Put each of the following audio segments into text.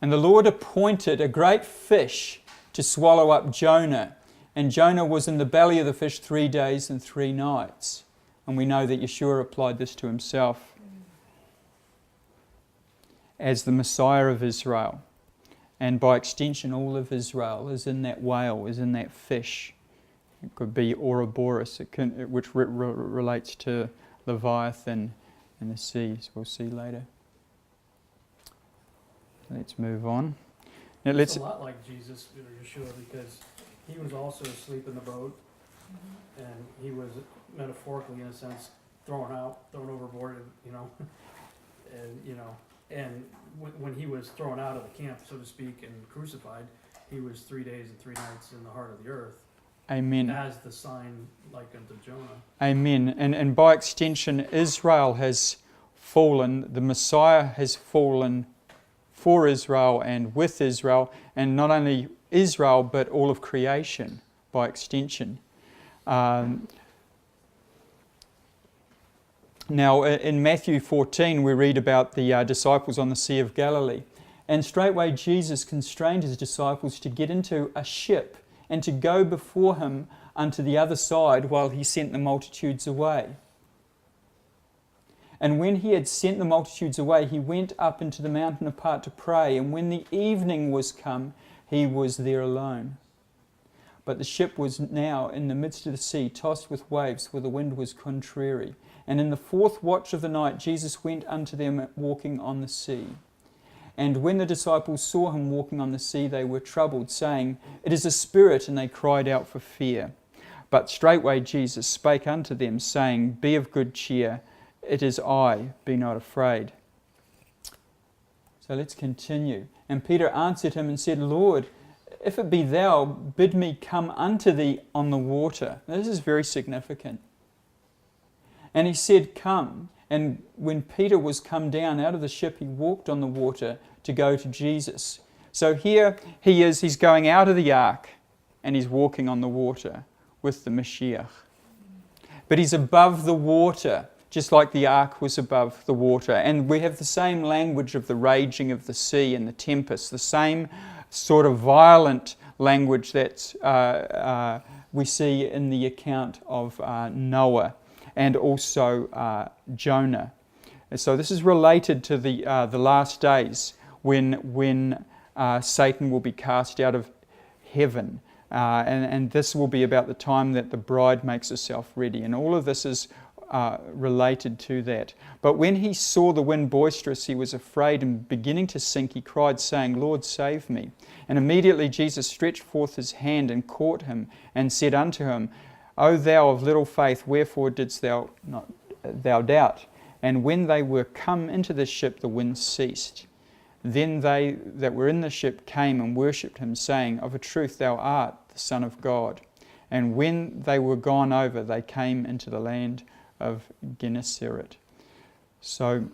And the Lord appointed a great fish to swallow up Jonah. And Jonah was in the belly of the fish 3 days and 3 nights. And we know that Yeshua applied this to himself as the Messiah of Israel. And by extension, all of Israel is in that whale, is in that fish. It could be Ouroboros, which relates to Leviathan and the seas. We'll see later. Let's move on. Now It's a lot like Jesus, or Yeshua, because he was also asleep in the boat, and he was metaphorically, in a sense, thrown overboard, and when he was thrown out of the camp, so to speak, and crucified, he was 3 days and 3 nights in the heart of the earth. Amen. As the sign like unto Jonah. Amen. And by extension, Israel has fallen, the Messiah has fallen for Israel and with Israel, and not only Israel, but all of creation by extension. Now, in Matthew 14, we read about the disciples on the Sea of Galilee. And straightway Jesus constrained his disciples to get into a ship and to go before him unto the other side while he sent the multitudes away. And when he had sent the multitudes away, he went up into the mountain apart to pray. And when the evening was come, he was there alone. But the ship was now in the midst of the sea, tossed with waves, for the wind was contrary. And in the 4th watch of the night, Jesus went unto them walking on the sea. And when the disciples saw him walking on the sea, they were troubled, saying, It is a spirit, and they cried out for fear. But straightway Jesus spake unto them, saying, Be of good cheer, it is I, be not afraid. So let's continue. And Peter answered him and said, Lord, if it be thou, bid me come unto thee on the water. Now, this is very significant. And he said, Come. And when Peter was come down out of the ship, he walked on the water to go to Jesus. So here he is, he's going out of the ark and he's walking on the water with the Mashiach. But he's above the water, just like the ark was above the water. And we have the same language of the raging of the sea and the tempest, the same sort of violent language that we see in the account of Noah and also Jonah. And so this is related to the last days when Satan will be cast out of heaven. And this will be about the time that the bride makes herself ready. And all of this is related to that. But when he saw the wind boisterous, he was afraid, and beginning to sink, he cried, saying, Lord, save me. And immediately Jesus stretched forth his hand and caught him, and said unto him, O thou of little faith, wherefore didst thou doubt? And when they were come into the ship, the wind ceased. Then they that were in the ship came and worshipped him, saying, Of a truth thou art the Son of God. And when they were gone over, they came into the land of Gennesaret. So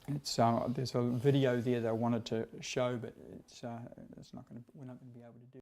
it's there's a video there that I wanted to show, but we're not going to be able to do.